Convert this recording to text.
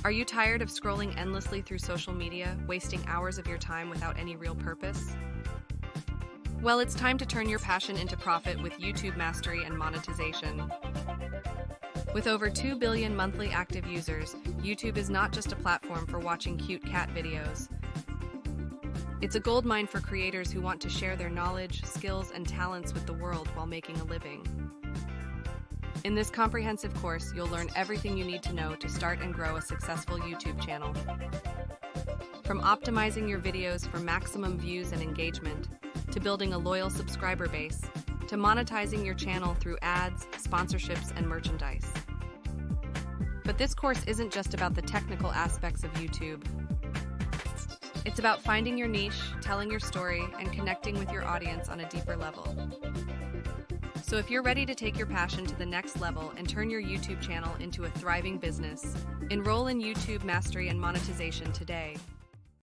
Are you tired of scrolling endlessly through social media, wasting hours of your time without any real purpose? Well, it's time to turn your passion into profit with YouTube mastery and monetization. With over 2 billion monthly active users, YouTube is not just a platform for watching cute cat videos. It's a goldmine for creators who want to share their knowledge, skills, and talents with the world while making a living. In this comprehensive course, you'll learn everything you need to know to start and grow a successful YouTube channel. From optimizing your videos for maximum views and engagement, to building a loyal subscriber base, to monetizing your channel through ads, sponsorships, and merchandise. But this course isn't just about the technical aspects of YouTube. It's about finding your niche, telling your story, and connecting with your audience on a deeper level. So if you're ready to take your passion to the next level and turn your YouTube channel into a thriving business, enroll in YouTube Mastery and Monetization today.